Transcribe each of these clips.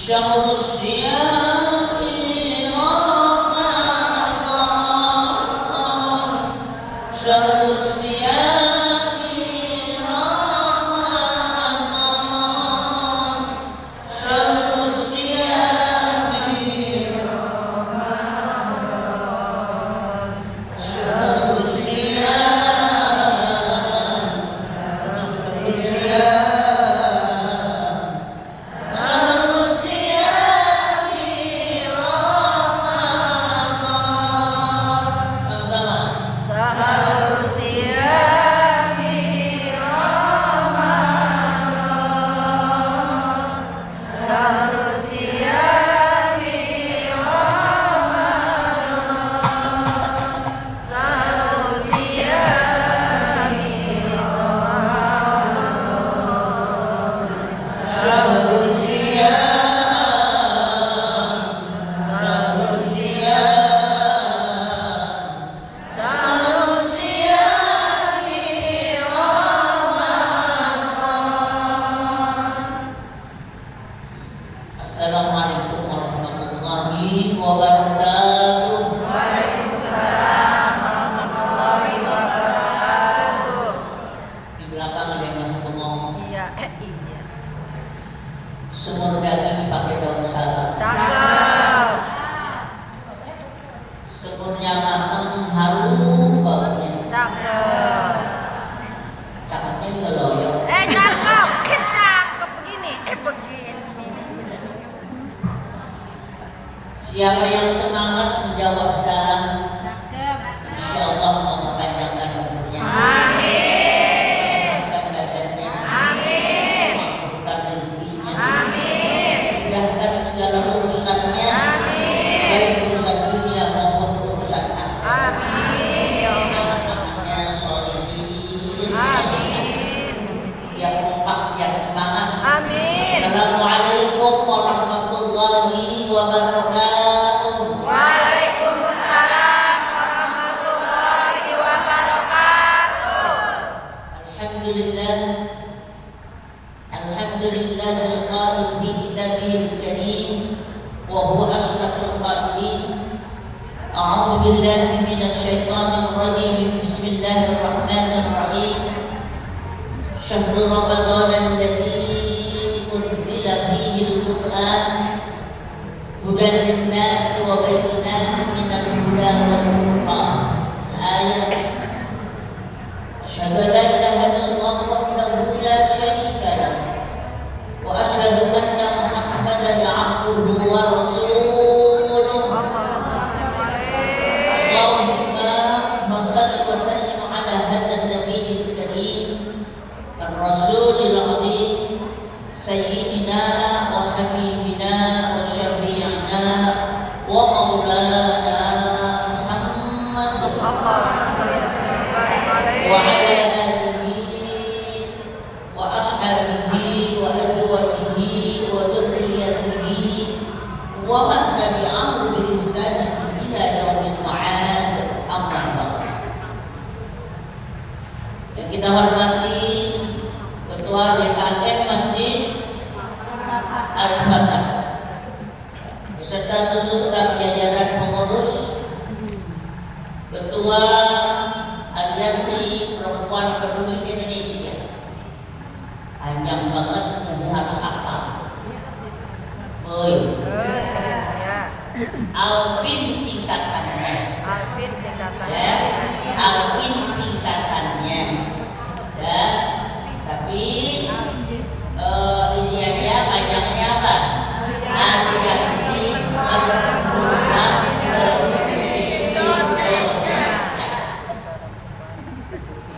شهر الصيام رمضان شهر الصيام رمضان شهر الصيام رمضان شهر Assalamualaikum warahmatullahi wabarakatuh. Waalaikumsalam warahmatullahi wabarakatuh. Di belakang ada yang masih ngomong. Iya, iya. Semur daging pakai daun salam. Cakep. Semurnya matang harum baunya. Cakep. Cakepnya juga loyong. Cakep. Cakep begini. Begini. Siapa yang semangat menjawab salam, Cakep. insya Allah Allah panjangkan umurnya. Amin. Mudahkan badannya. Amin. Mampukan rezekinya. Amin. Mudahkan segala urusannya. Amin. Baik urusan dunia maupun urusan akhirat. Amin. Ya Allah. Anak-anaknya sholihin. Amin. Biar kompak, biar semangat. Amin. Assalamualaikum warahmatullahi wabarakatuh. Waalaikumsalam warahmatullahi wabarakatuh. Alhamdulillah. Alhamdulillah al-qail fi kitabihil karim wa huwa asdaqul qailin. A'udzu billahi minasy syaithanir rajim. Bismillahirrahmanirrahim. Syahrul Ramadan alladzi unzila fihi al-Qur'an hudan lin-nas wa bayyinatin minal huda wal furqan. Al-ayat. Asyhadu an la ilaha illallah wahdahu la syarika lah wa asyhadu anna Muhammadan 'abduhu wa rasuluh. Allahumma shalli wa sallim ala hadzal nabiyil karim ar-rasulil 'azim sayyidina wa habibina wa syafi'ina wa maulana Muhammad wa ala alihi wa ashabihi wa azwajihi wa dhurriyyatihi wa man tabi'ahu bi ihsan ila yaumil ma'ad. Amma ba'd. Yang kita hormati Ketua DKM Masjid Al-Fatah beserta seluruh staf jajaran pengurus, Ketua Aliansi Perempuan Peduli Indonesia. Panjang banget, kamu harus apa? Boy, Alvin singkatannya. Alvin singkatannya. Ya, Alvin singkatannya. Ya, tapi ini dia panjangnya apa? Aliansi Perempuan Peduli Indonesia.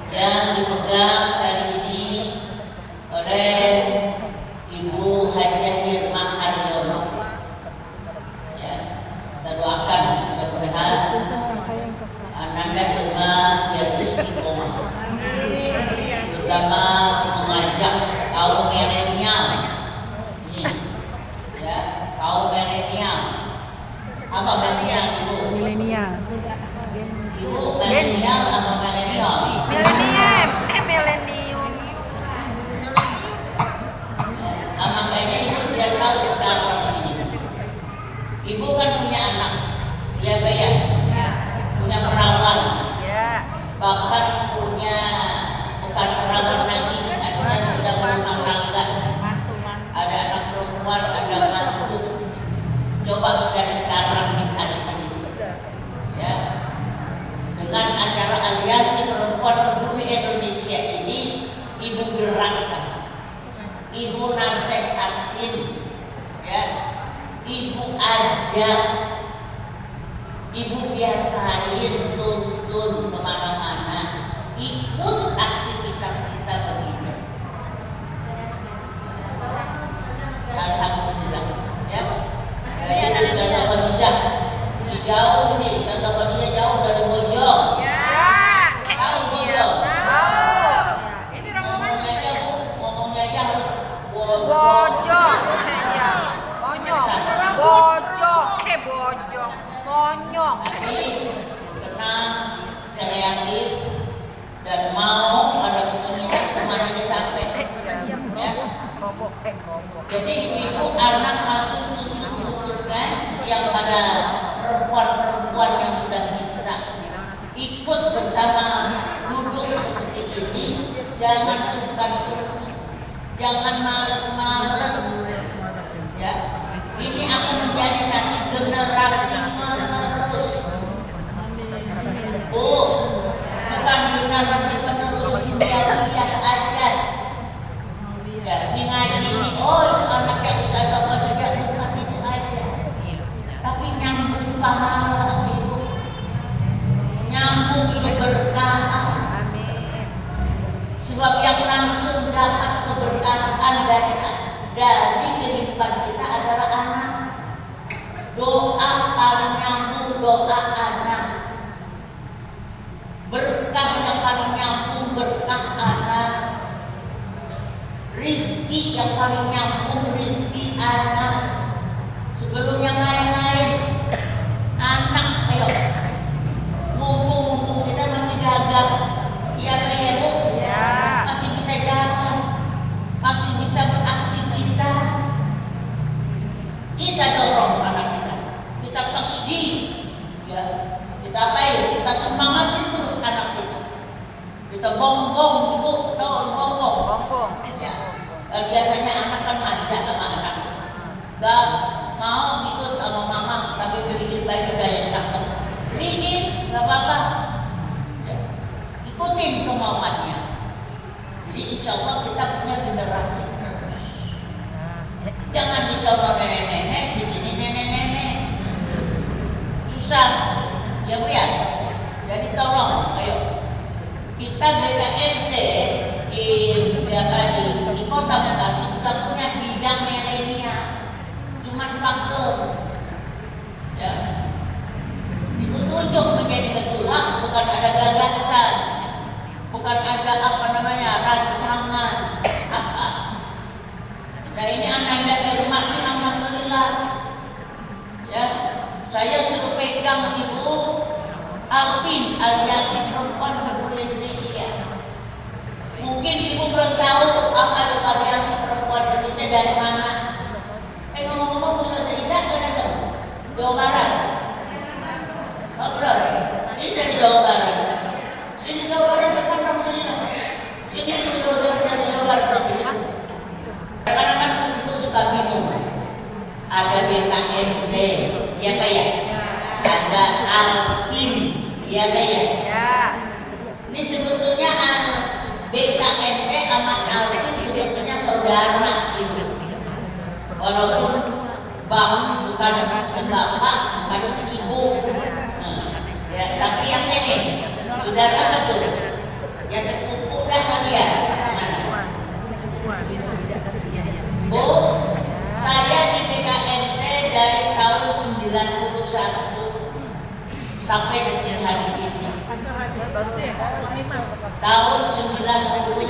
Yang dipegang kali ini oleh Ibu Hajah Irmah Haryono. Ya, kita doakan mudah-mudahan Ananda Irmah biar istiqomah, terutama mengajak kaum milenial. Nih, ya, kaum milenial. Apa milenial, Ibu? Milenial. Ibu milenial apa milenial? Milenium. Milenium. Makanya Ibu biar tahu sekarang ini. Iya Pak ya, punya perawan, Ya. bahkan punya bukan perawan lagi, ada sudah berumah tangga, ada anak perempuan, ada mantu. Coba dari sekarang nih hari ini, ya, dengan acara Aliansi Perempuan Peduli Indonesia ini, ibu gerakkan, ibu nasehatin, ya, ibu ajak, ibu biasain, tuntun kemana-mana, ikut aktivitas kita begini. Alhamdulillah, ya. Jadi Ustazah Khadijah jauh ini, Ustazah Khadijah jauh dari Bojong. Ya. Tahu Bojong? Tahu. Ngomongnya aja harus Bojong. Ya. Bonyong. Bojong. Bojong. Bonyong. Tapi senang, kreatif, dan mau ada keinginan kemana aja sampai. Ya. Bobok. Jadi ibu anak mantu cucu kan yang pada perempuan-perempuan yang sudah bisa ikut bersama duduk seperti ini, jangan sungkan-sungkan, jangan males-males, ya. Ini akan menjadi nanti generasi menerus. Bukan generasi penerus duniawiah aja. Ya, ini ngaji ini, oh itu anaknya Ustazah Khadijah, bukan itu aja. Tapi nyambung pahala ibu, nyambung keberkahan. Amin. Sebab yang langsung dapat keberkahan dari kehidupan kita adalah anak. Doa paling nyambung doa anak. Berkah yang paling nyambung berkah anak. Rizki yang paling nyambung rizki anak. Sebelum yang lain-lain, anak, ayo. Mumpung kita masih gagah, iya Pak ya Bu? Ya. Masih bisa jalan, masih bisa beraktivitas. Kita dorong anak kita tasdid, ya. Kita apa ya? Kita semangatin terus anak kita. Kita bongbong, ibu tahu bongbong? Bongbong. Ya. Biasanya anak kan manja sama anak, gak mau ikut sama mama, tapi beliin baju yang cakep, beliin, gak apa-apa, ya. Ikutin kemauannya. Jadi insya Allah kita punya generasi terus. Jangan di sana nenek-nenek, di sini nenek-nenek, susah, ya Bu ya. Jadi tolong, ayo kita BKMT di Kota Bekasi sudah punya bidang milenial, cuman faktor, ya, ditunjuk menjadi ketua, bukan ada gagasan, bukan ada rancangan apa. Nah ini Ananda Irma ini alhamdulillah, ya, saya suruh pegang ibu Alpin Aliansi Perempuan Peduli Indonesia. Mungkin ibu belum tahu apa itu Aliansi Perempuan Indonesia dari mana. Ngomong-ngomong Ustazah Ida kan datang Jawa Barat. Oh belum? Ini dari Jawa Barat. Sini Jawa Barat depan dong sini dong. Sini dari Jawa Barat sini. Kadang-kadang ibu suka bingung. Ada BKMT, ya Pak ya? Ada Alpin, ya Pak ya? Ya. Ini sebetulnya BKMT sama Alpin sebetulnya saudara ibu. Walaupun bang bukan sebapak, bukan seibu. Ya, tapi yang ini saudara betul. Ya sepupu dah kalian. Bu, saya di BKMT dari tahun 91 sampai detik hari ini. Tahun 91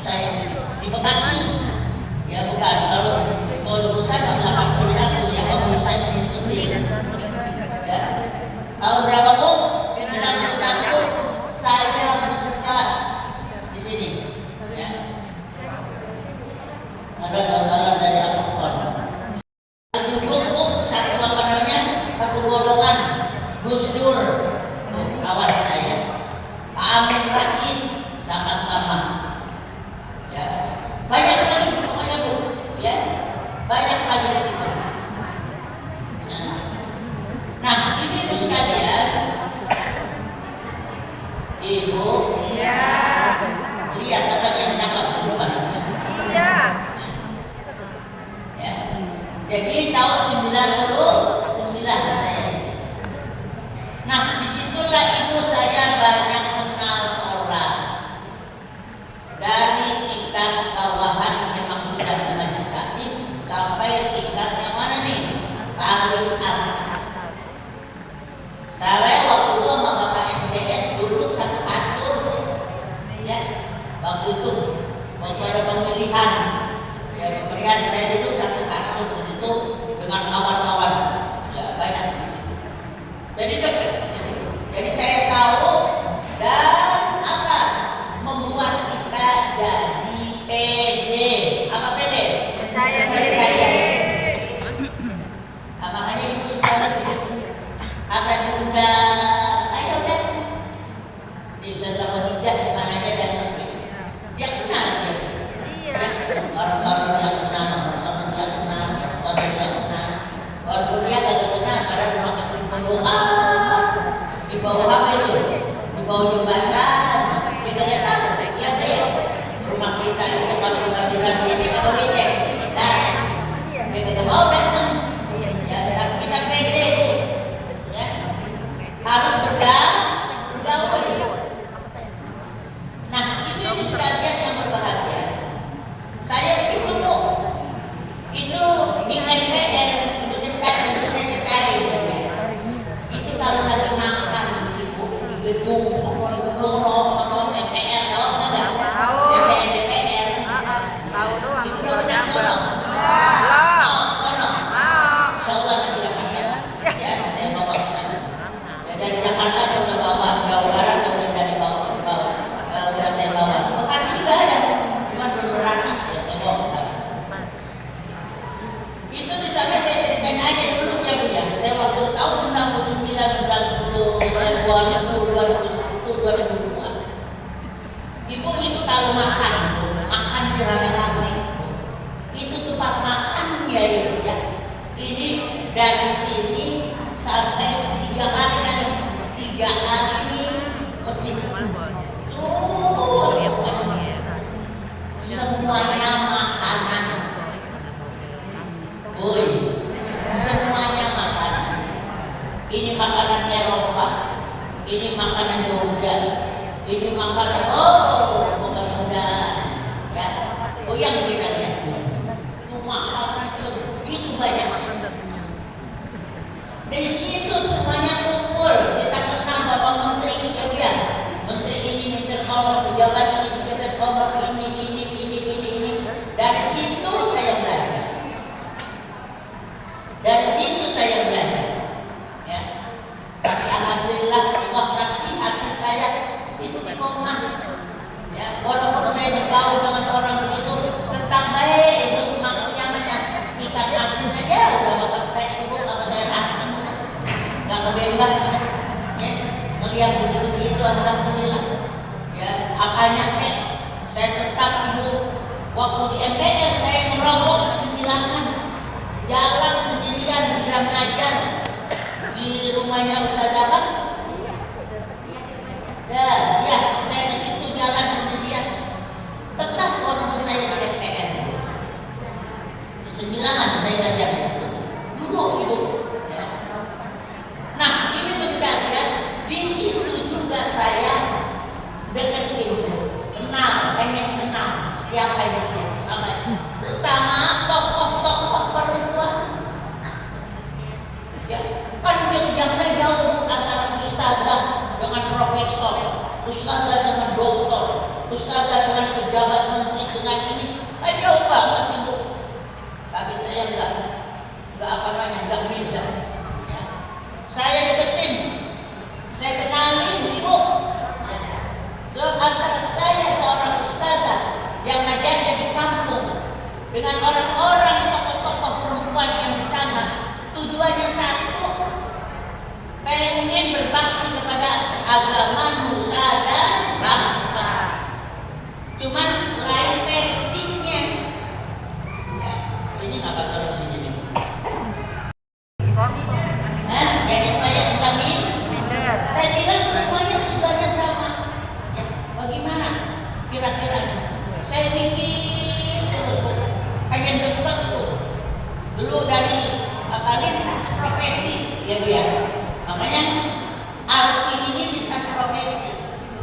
saya di Bekasi. Ya bukan, kalau dulu saya 81 ya, kalau saya masih di Mesir. Ya. Tahun berapa Bu? 91 saya buka di sini. Ya. Kalau dari Al-Quran. Duduk Bu, satu apa namanya? Satu satu golongan, Gus Dur, tuh, kawan saya, Pak Amin Rais, sama-sama. Ya, banyak lagi pokoknya Bu, ya, banyak lagi di situ. Nah, ibu sekalian, ibu, Iya. lihat apa yang cakap di depan ini. Iya. Ya. Jadi tahun 99 saya di situ. Nah, disitulah ibu saya banyak kenal orang. Dari tingkat bawahan memang sudah di majelis taklim sampai tingkat yang mana nih? Paling atas. Saya waktu itu sama Bapak SDS duduk satu kasur, ya. Waktu itu pada pemilihan, ya pemilihan saya duduk satu kasur di situ dengan kawan-kawan, ya banyak di situ. Jadi dekat. Jadi saya tahu dan apa membuat kita jadi pede. Apa pede? Percaya diri. Percaya. Nah, makanya ibu sudah asal diundang, ayo datang. Di Ustazah Khadijah di mana aja datang dia kenal dia. Iya. Orang sana dia kenal, orang sana dia kenal, orang sana dia kenal. Walaupun dia kagak kenal, padahal rumah kita di bawah apa itu? Di bawah jembatan. Dia kagak tahu. Iya baik. Rumah kita itu kalau kebanjiran becek apa becek? Nah, dia kagak mau datang. Ya, tapi kita pede itu. Ya, harus bergaul. Nah, ini sekalian yang berbahagia. Saya begitu Bu. Itu di MPR, itu saya ceritain ya. Itu kalau lagi makan ibu di gedung nongkrong MPR, tahu apa enggak? Tahu. DPR. Tahu doang. Itu udah pernah sono. Belum. Sono. Mau. Insyaallah nanti akan datang. Ya, saya bawa ke sana. Ya, dari Jakarta saya udah bawa, Jawa Barat saya udah dari bawa. Udah saya bawa. Bekasi juga ada. Cuma belum berangkat ya, saya bawa ke sana. Itu di sana saya ceritain aja dulu ya Bu ya. Saya waktu tahun 99, 2002. Ibu itu kalau makan di rame-rame. Itu tempat makan ya Ibu ya. Ini dari sini sampai 3 kali kan? 3 kali ini mesti semuanya makanan. Woi, semuanya makanan. Ini makanan Eropa, ini makanan Jogja, ini makanan pokoknya udah ya. Oh yang kita lihat itu makanan segitu banyak. Di situ semuanya kumpul. Kita kenal Bapak Menteri ya. Menteri ini, Menteri Komor, pejabat ini, pejabat Komor ini. Dari situ saya belajar. Dari situ saya belajar. Ya. Tapi alhamdulillah Allah kasih hati saya istiqomah. Ya, walaupun saya bergaul dengan orang begitu, tetap baik itu maksudnya banyak. Ikan asin aja udah Bapak teh ibu sama saya asin udah. Enggak kebebas udah. Ya, melihat begitu alhamdulillah. Ya, apanya saya tetap ibu. Waktu di MPR saya merokok 9-an, jalan sendirian bila ngajar di rumahnya Ustazah apa? Ya, saya di situ jalan sendirian. Tetap walaupun saya di MPR. Di 9-an saya ngajar di situ. Dulu ibu. Ya. Nah, ibu sekalian, di situ juga saya deketin, pengen kenal siapa yang dia sama, terutama tokoh-tokoh perempuan. Ya, kan jenjangnya jauh antara ustazah dengan profesor, ustazah dengan doktor, ustazah dengan pejabat menteri dengan ini, jauh banget itu. Tapi saya enggak meja. Ya. Saya deketin, saya kenalin ibu. So, antara saya seorang ustazah yang ngajarnya di kampung dengan orang-orang tokoh-tokoh perempuan yang di sana, tujuannya satu, dari lintas profesi, ya Bu ya. Makanya Alki ini lintas profesi.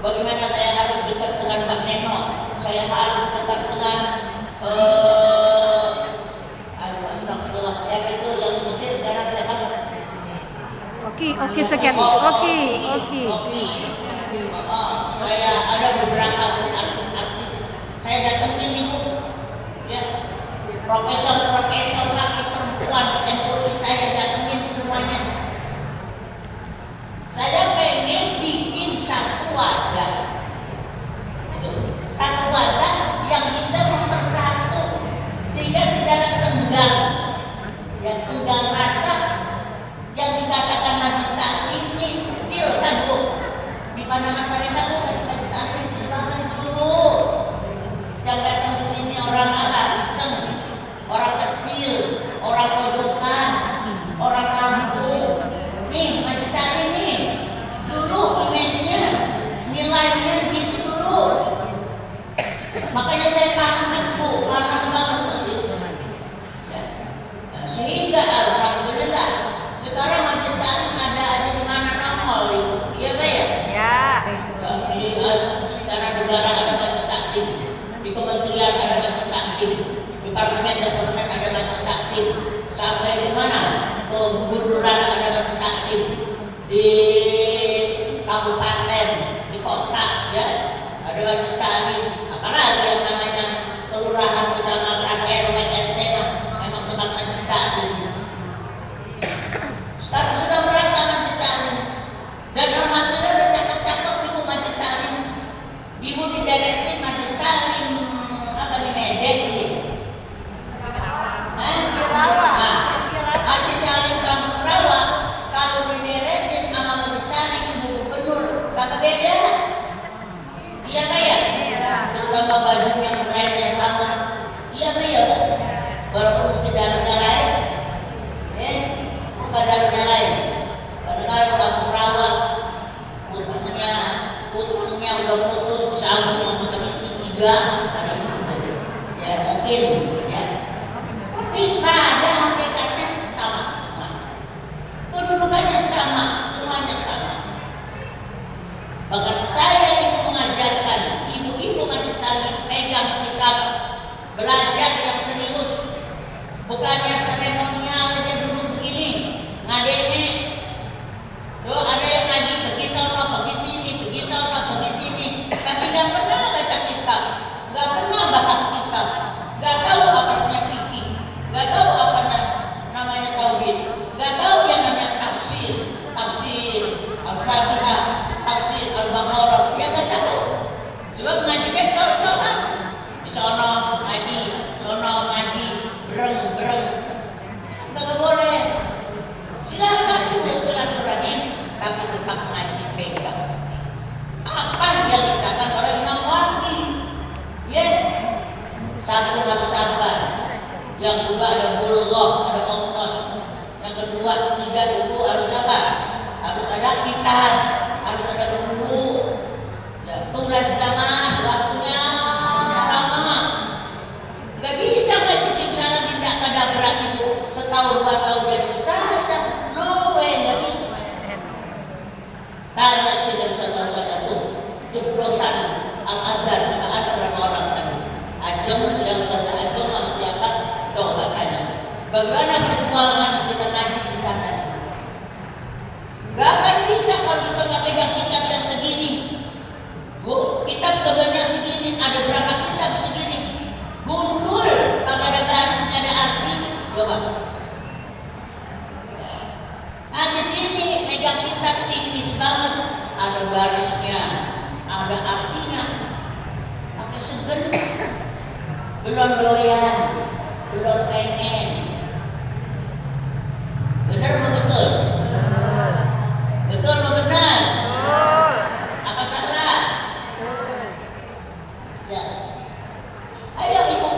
Bagaimana saya harus dekat dengan Mbak Neno, saya harus dekat dengan astagfirullah, siapa itu yang di Mesir sekarang siapa? Oke sekian. Oke. Saya ada beberapa artis-artis saya datengin Ibu, ya, profesor laki perempuan di NUI saya datengin semuanya. Saya pengen bikin satu wadah, satu wadah yang bisa mempersatu sehingga tidak ada tenggang rasa yang dikatakan Majlis Taklim ini kecil kan Bu, di pandangan mereka tuh Majlis Taklim kecil banget dulu. Yang datang ke sini orang apa? Iseng, orang kecil, orang pojokan, orang kampung. Nih Majlis Taklim nih, dulu image-nya, nilainya begitu dulu. Makanya saya panas Bu, panas banget waktu itu. Ya. Sehingga alhamdulillah sekarang Majlis Taklim ada aja di mana nongol itu. Iya Pak ya? Ya. Di istana negara ada Majlis Taklim, di kementerian ada Majlis Taklim, di departemen ada Majlis Taklim, sampai di mana? Ke Bunduran ada Majlis Taklim, di kabupaten, di kota ya ada Majlis Taklim. Apalagi yang namanya kelurahan, kecamatan, RW, RT memang tempat Majlis Taklim. Sekarang sudah merata Majlis Taklim, dan alhamdulillah udah cakep-cakep Ibu Majlis Taklim. Ibu dideretin Majlis Taklim apa nih Medek ini? Majlis Taklim Kampung Rawa kalau dideretin sama Majlis Taklim Ibu Gubernur kagak beda. Iya Pak ya? Terutama bajunya kerennya sama. Iya Pak ya Bu? Walaupun mungkin dalamnya lain, apa dalamnya lain? Kadang-kadang Kampung Rawa utangnya udah putus sambung sama itu tiga, ya mungkin ya. Tapi pada hakikatnya sama semua, kedudukannya sama, semuanya sama. Bahkan saya Ibu mengajarkan ibu-ibu Majlis Taklim pegang kitab, belajar yang serius, bukannya seremonial aja duduk begini ngadene. Loh, ada yang ngaji pergi sono, pergi sini, tapi nggak pernah baca kitab, nggak pernah bahas kitab, nggak tahu apa artinya fikih, nggak tahu apa namanya tauhid, nggak tahu yang namanya tafsir Al-Fatihah, tafsir Al-Baqarah, ya nggak tahu. Sebab ngajinya cocok-cocokan, di sono ngaji, bereng, nggak boleh. Silakan Bu silaturahim, tapi tetap ngaji pegang. Apa yang dikatakan oleh Imam Waqi? Ya, satu harus sabar, yang kedua ada bulghah, ada ongkos, yang kedua, tiga itu harus apa? Harus ada kitab, harus ada guru. Ya, tugas zaman, waktunya lama. Gak bisa ngaji secara tidak kadabrak Ibu setahun 2 tahun jadi ustaz. No way, gak bisa. Tanya sini ustaz tuh, jeblosan Al-Azhar, ada berapa orang tadi? Ajeng, yang ustaz Ajeng sama siapa? Coba tanya. Bagaimana perjuangan kita ngaji di sana? Gak akan bisa kalau kita nggak pegang kitab yang segini. Bu, kitab tebalnya segini, ada berapa kitab segini? Gundul, kagak ada garis, nggak ada arti. Coba. Nah di sini megang kitab tipis banget, ada garisnya, ada artinya. Pakai segen, belum doyan, belum pengen. Benar atau betul? Betul atau benar? Apa salah? Ya. Ayo Ibu,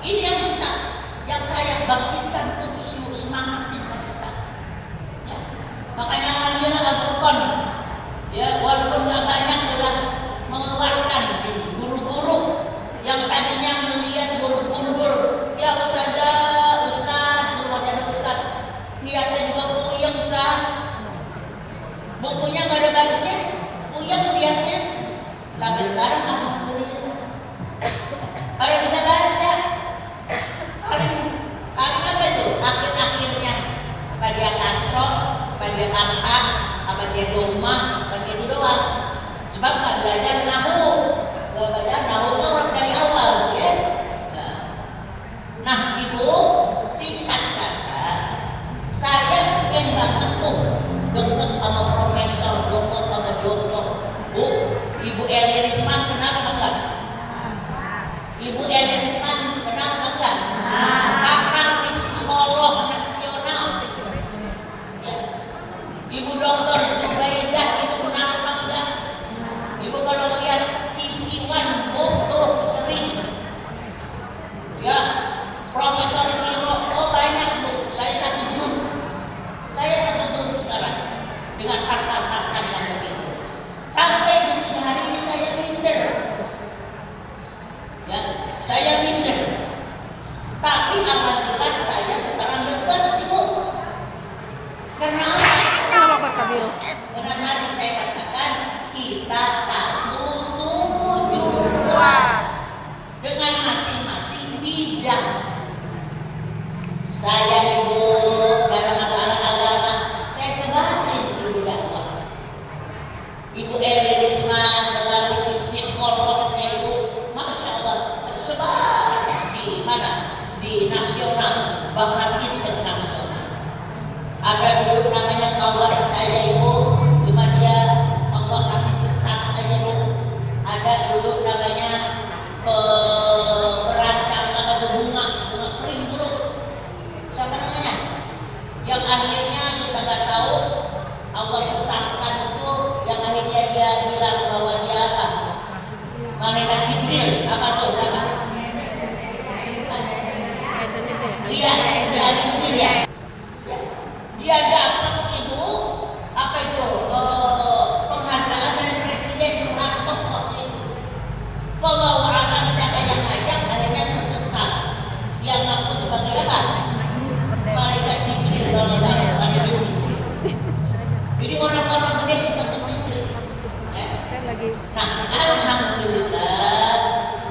ini yang saya bangkitkan terus semangatin kita. Ya. Makanya alhamdulillah Al-Furqan, ya walaupun nggak banyak sudah mengeluarkan guru-guru yang tadinya melihat guru gundul, ya ustaz Bukunya nggak ada bagusnya, puyeng lihatnya. Sampai sekarang alhamdulillah. Pada bisa baca. Paling apa itu? Akhir-akhirnya apa dia kasroh, apa dia fathah, apa dia doma, apa dia itu doang. Sebab nggak belajar nahu, nggak belajar nahu sorot dari awal, ya. Nah, ibu, singkat kata, saya pengen banget tuh deket sama profesor, dokter sama dokter. Bu, Ibu Eli Risman kenal apa enggak? Ibu Eli Risman kenal apa enggak? Pakar psikolog nasional. Ya. Ibu Dokter Zubaidah itu kenal apa enggak? Ibu kalau lihat TV One, tuh sering. Ya, Profesor Giro, oh banyak Bu. Saya satu grup sekarang dengan pakar-pakar yang begitu. Sampai di hari ini saya minder. Ya, saya minder. Tapi alhamdulillah saya sekarang dekat Ibu. Karena karena tadi saya katakan kita satu tujuan dengan masing-masing bidang. Saya Ibu dalam masalah agama, saya sebarin dulu dakwah. Ibu Eli Risman melalui psikolognya Ibu, masya Allah tersebar di mana? Di nasional bahkan internasional. Ada dulu namanya kawan saya Ibu, cuma dia Allah kasih sesat aja Bu. Ada dulu namanya perancang apa tuh bunga kering dulu. Siapa namanya? Yang akhirnya kita nggak tahu Allah sesatkan itu, yang akhirnya dia bilang bahwa dia apa? Malaikat Jibril, apa tuh? Apa? Dia dapat itu apa itu penghargaan dari Presiden Soeharto waktu itu. Wallahu a'lam siapa yang ngajak, akhirnya tersesat. Dia ngaku sebagai apa? Malaikat Jibril, kalau salah malaikat Jibril. Jadi orang-orang gede seperti itu. Ya. Nah, alhamdulillah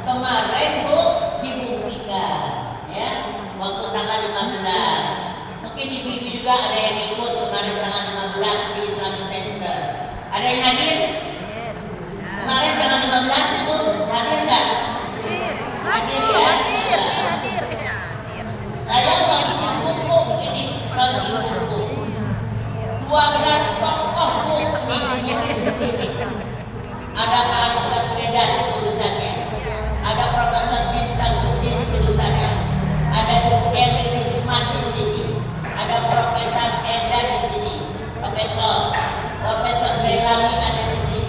kemarin Bu dibuktikan, ya, waktu tanggal 15. Mungkin di TV juga ada yang ikut kemarin tanggal 15 di Islamic Center. Ada yang hadir? Kemarin tanggal 15 Ibu hadir nggak? Hadir ya. Saya bagi buku ini, bagi buku 12 tokoh Bu ditulis di sini. Ada Pak Anies Baswedan tulisannya, ada Profesor Bin Samsudin tulisannya, ada Ibu Eli Risman di sini, ada Profesor Eda di sini, Profesor Gailami ada di sini.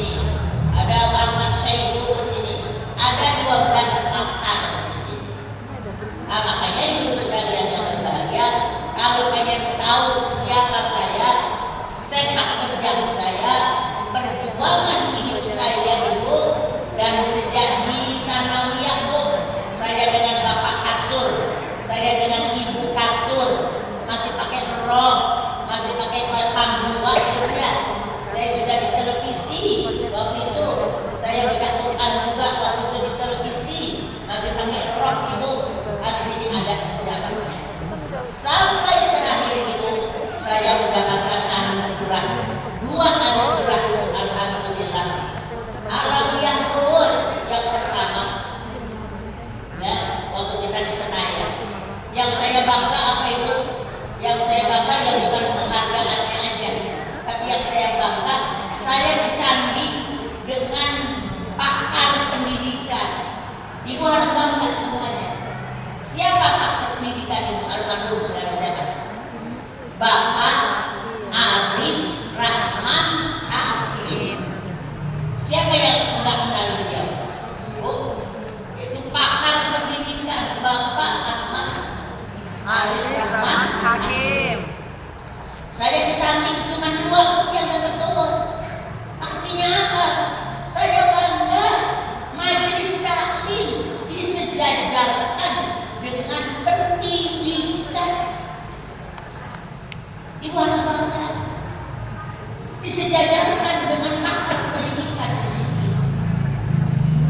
disejajarkan dengan pakar pendidikan di sini.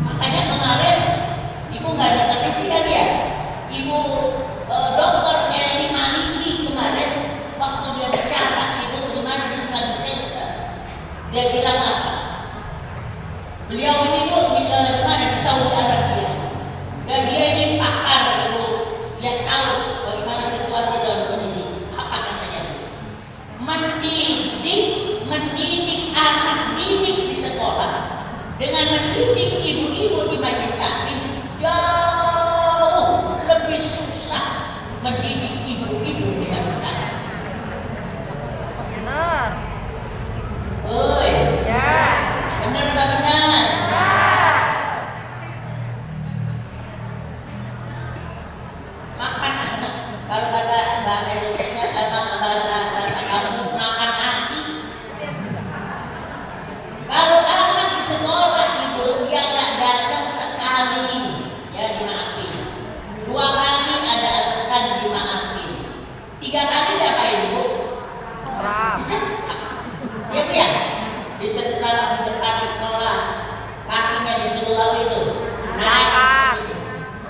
Makanya kemarin ibu nggak dengar isi kan ya, ibu dokter Eleni Maliki kemarin waktu dia bicara ibu di mana di Islamic Center, dia bilang apa? Beliau ini bu di mana di Saudi Arabia dan dia ini pakar ibu, dia tahu bagaimana situasi dalam kondisi apa katanya mendidik anak didik di sekolah dengan mendidik ibu-ibu di majelis taklim jauh lebih susah mendidik ibu-ibu di majelis taklim. Benar. Oi, Ya. benar apa benar? Ya. Makan kalau kata bahasa Indonesia emang bahasa kamu makan hati. Kalau anak di sekolah ibu dia nggak datang sekali ya dimaafin, 2 kali ada alasan dimaafin, 3 kali diapain ibu? Seram. Disetrap, ya bu ya, disetrap di depan sekolah, kakinya disuruh apa itu? Makan.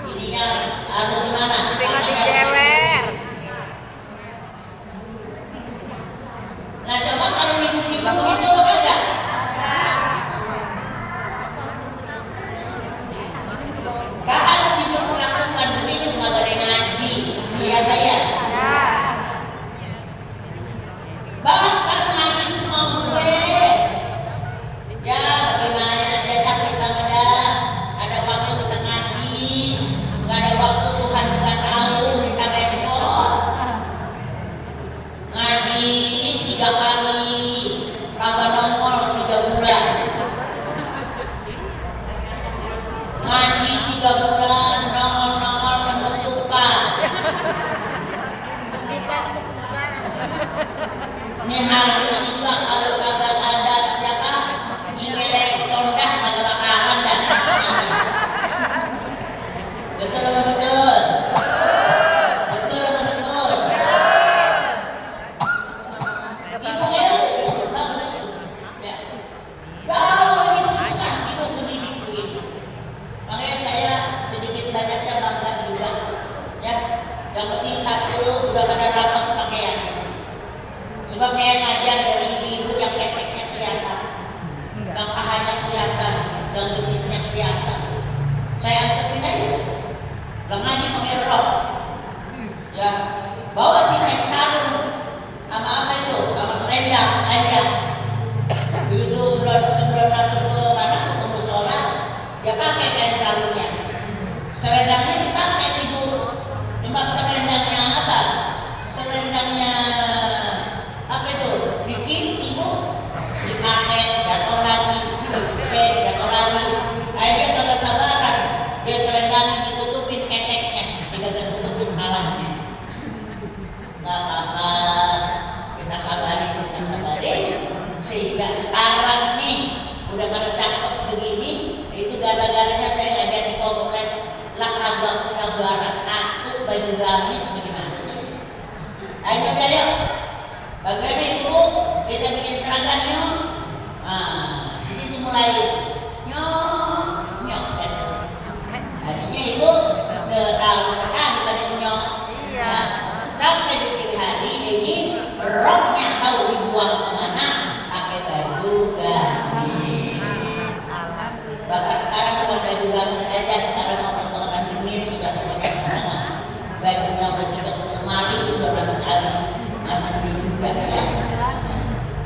Ininya harus gimana? Pegang dijewer. Nah coba kalau ibu-ibu begitu apa kagak? Kalau diperlakukan begitu nggak ada yang ngaji, iya bayar. Ya. Bahkan ngaji semua gue. Ya bagaimana ada kita ada waktu kita ngaji, nggak ada waktu Tuhan juga tahu kita repot. Ngaji 3 kali, kagak nongol 3 bulan. Ngaji 3 bulan, nongol penutupan. Ini hari ini juga kalau kagak ada siapa nilai sondah kagak bakalan dah. Betul apa betul? Betul apa betul? Ibu itu bagus. Ya. Jauh lebih susah ibu pendidik begitu. Makanya saya sedikit banyaknya bangga juga. Ya, yang penting satu udah pada rapat pakaiannya. Sebab saya ngajar dari ibu-ibu yang keteknya kelihatan, yang pahanya kelihatan, yang betisnya kelihatan. Saya antepin aja, lengannya pakai rok, ya, bawa si kain sarung, sama apa itu, sama selendang aja. Begitu sebelum masuk ke mana ke musola, dia pakai kain sarungnya, selendangnya dipakai ibu. Cuma selendangnya apa? Selendangnya apa itu? Bikin ibu dipakai jatuh lagi, jatuh lagi. Akhirnya kagak sabaran, dia selendangnya ditutupin keteknya, tidak tutupin halangnya. Gak apa-apa, kita sabarin, sehingga sekarang nih udah pada cakep begini. Itu gara-garanya saya ngajar di komplek lah kagak punya barang atuh baju gamis bagaimana sih? Ayo udah yuk. Bagaimana ibu kita bikin seragamnya? Nah, di situ mulai nyok gitu. Harinya ibu setahun sekali pada nyok. Iya. Nah, sampai detik hari ini roknya tahu dibuang kemana? Pakai baju gamis. Alhamdulillah. Bahkan sekarang bukan baju gamis saja, sekarang mau orang gemit sudah banyak orang. Bajunya udah 3 lemari udah habis-habis masih beli juga ya.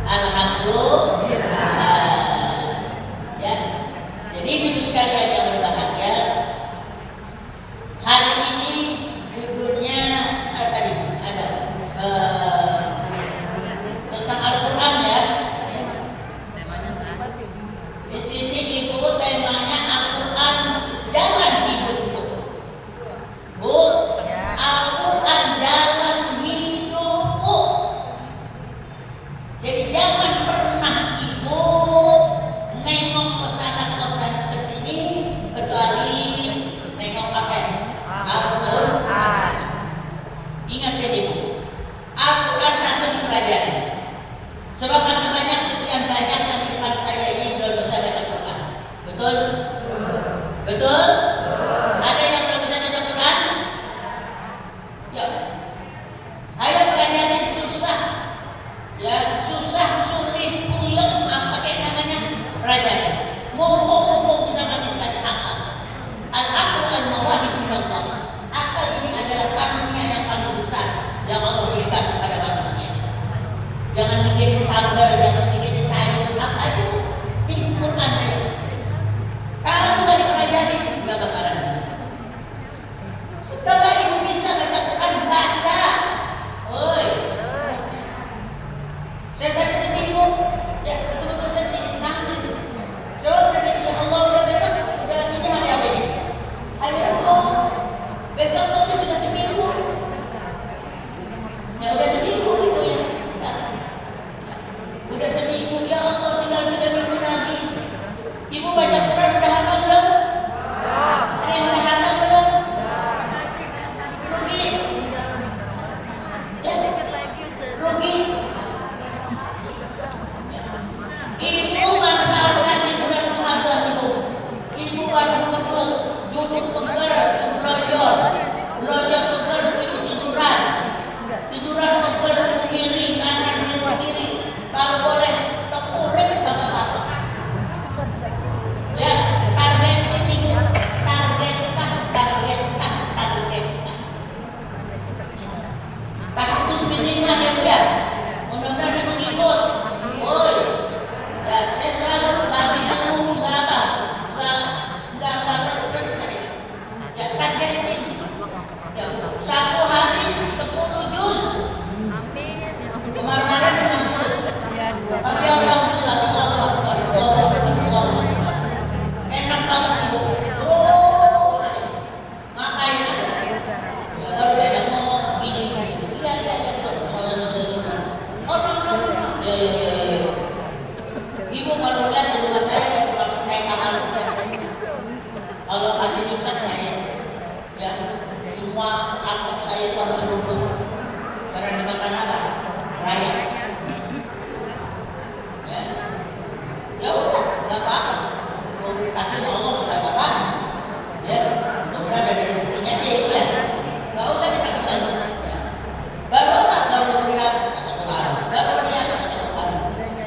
Alhamdulillah. Ibu kalau lihat di rumah saya ya kalau kayak kamar kalau kasih nikmat saya ya semua atap saya itu harus runtuh karena dimakan apa? Rayap. Ya udah, nggak apa-apa. Mau dikasih Allah bisa apa? Ya, udah dari rezekinya dia itu ya. Nggak usah kita kesal. Baru apa? Baru lihat Al-Quran. Baru lihat Al-Quran.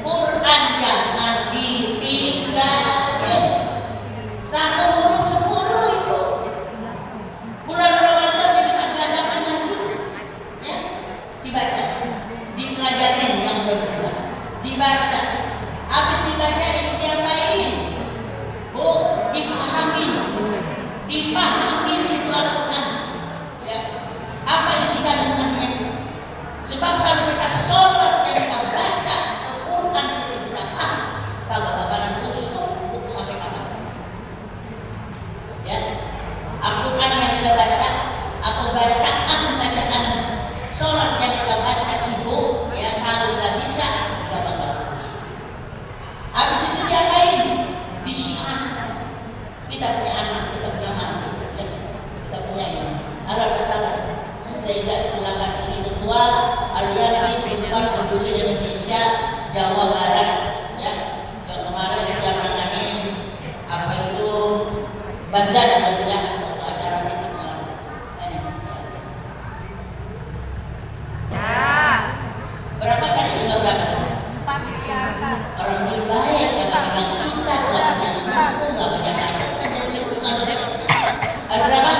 Quran jangan ditinggalin. Satu huruf 10 itu. Bulan Ramadan dilipat gandakan lagi. Ya, dibaca, dipelajarin yang belum bisa, dibaca. Habis dibaca itu diapain? Bu, dipahamin itu Al-Quran. Ya. Apa isi kandungannya? Sebab kalau kita sholat yang kita baca Al-Quran itu kita paham, kagak bakalan kusuk sampai kapan? Ya, Al-Quran yang kita baca atau bacaan sholat yang kita baca ibu, ya kalau nggak bisa nggak bakalan kusuk. Habis itu diapain? Disiarkan. Kita punya anak, kita punya mantu, ya. Kita punya ini. Ada salah. Tidak silakan ini ketua Aliansi Perempuan Peduli Indonesia Jawa Barat, ya. Yang kemarin sudah menangani apa itu bazar ya tidak untuk acara itu kemarin. Ini. Ya. Berapa tadi? Juga berapa? 4 silakan. Orang yang baik, nggak pegang kitab, nggak punya buku, nggak punya catatan, jadi bukan dari ada berapa?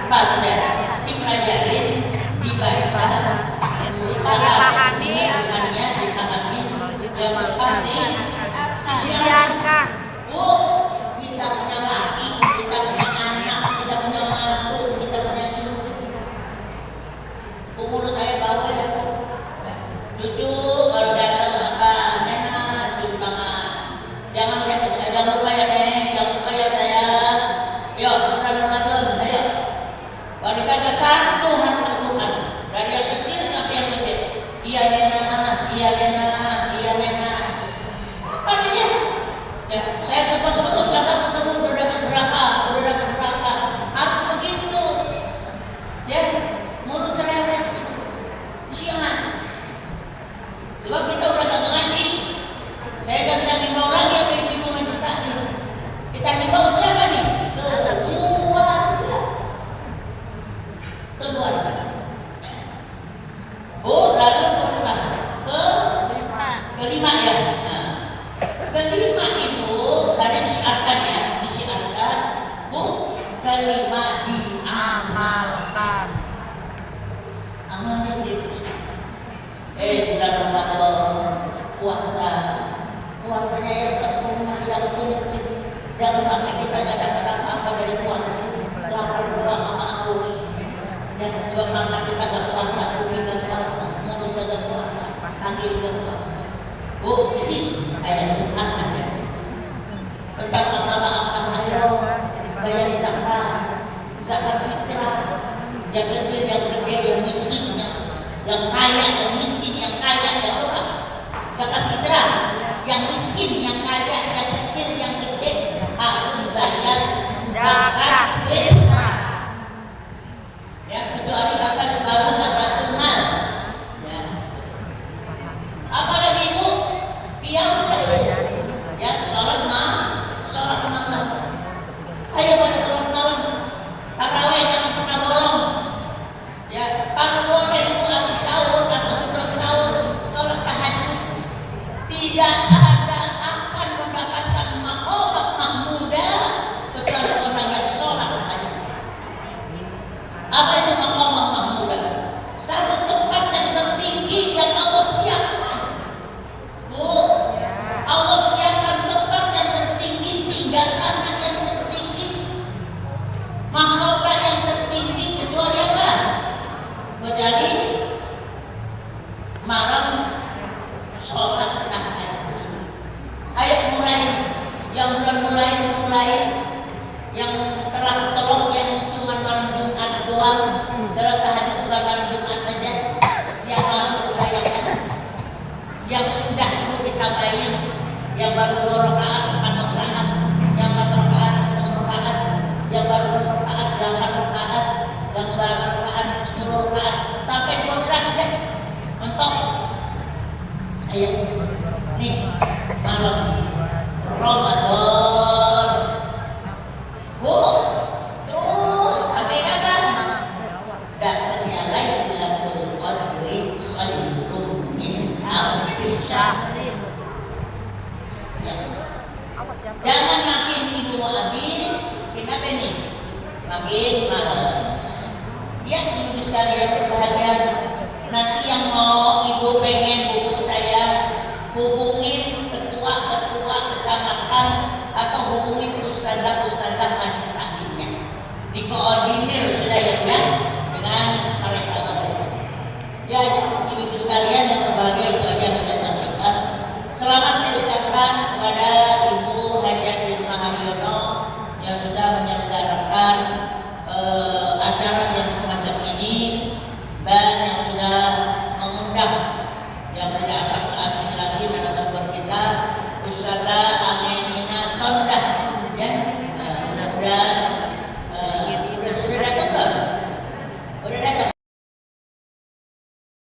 4 ya. Dipelajarin, dibaca, Dipahami, dipahami, yang pasti disiarkan. Bu, kita punya laki, kita punya anak, kita punya mantu, kita punya cucu. Umur saya bawa ya, Bu. Cucu kalau datang apa, Nenek, cium tangan. Jangan lupa ya Neng, jangan lupa ya sayang. Yuk, bulan Ramadan, ayo. Wanita ke satu hati Al-Quran, dari yang kecil sampai yang gede. Iya Nenek, iya Nenek, iya Nenek. Apa dia? Ya, saya tetap terus kasar ketemu udah dapat berapa, harus begitu. Ya, mulut cerewet, siangan. Sebab kita udah gak ngaji. Saya gak bisa himbau lagi apa ibu majlis taklim. Kita himbau siapa nih? Keluarga. Bu, lalu berapa? Kelima ya. Nah, kelima itu tadi disiarkan ya, disiarkan. Bu, kelima diamalkan. Amalnya diteruskan. Bulan Ramadan, puasanya yang sempurna, yang mungkin. Jangan sampai kita nggak dapat apa-apa dari puasa. Lapar doang sama haus. Dan sebab mata kita nggak puasa, kuping nggak puasa, mulut nggak puasa, kaki nggak puasa. Bu, di sini ayat Quran ada tentang masalah apa? Ayo bayar zakat fitrah, yang kecil, yang gede, yang miskin, yang kaya, yang miskin, yang kaya, yang apa? Zakat fitrah, yang miskin, yang kaya, yang kecil, yang gede harus bayar zakat fitrah. Ya, kecuali baru zakatul mal. Ya. Apalagi Bu, qiyamul lail. Ya, sholat malam. Ayo pada sholat malam. Tarawih jangan pernah bolong. Ya, kalau boleh Ibu habis sahur atau sebelum sahur sholat tahajud. Tidak ada akan mendapatkan maqamat mahmudah kecuali orang yang sholat tahajud. Apa itu maqamat mahmudah? Satu tempat yang tertinggi yang Allah siapkan. Bu, Allah siapkan tempat yang tertinggi, singgasana yang tertinggi, mahkota yang tertinggi, kecuali apa? Kecuali malam sholat tahajud. malam Ramadan. Bu, terus sampai kapan? Datangnya Lailatul Qadri khairum min alfi syahr. Ya. Jangan makin ibu habis, kenapa nih? Makin malas. Ya ibu sekalian berbahagia.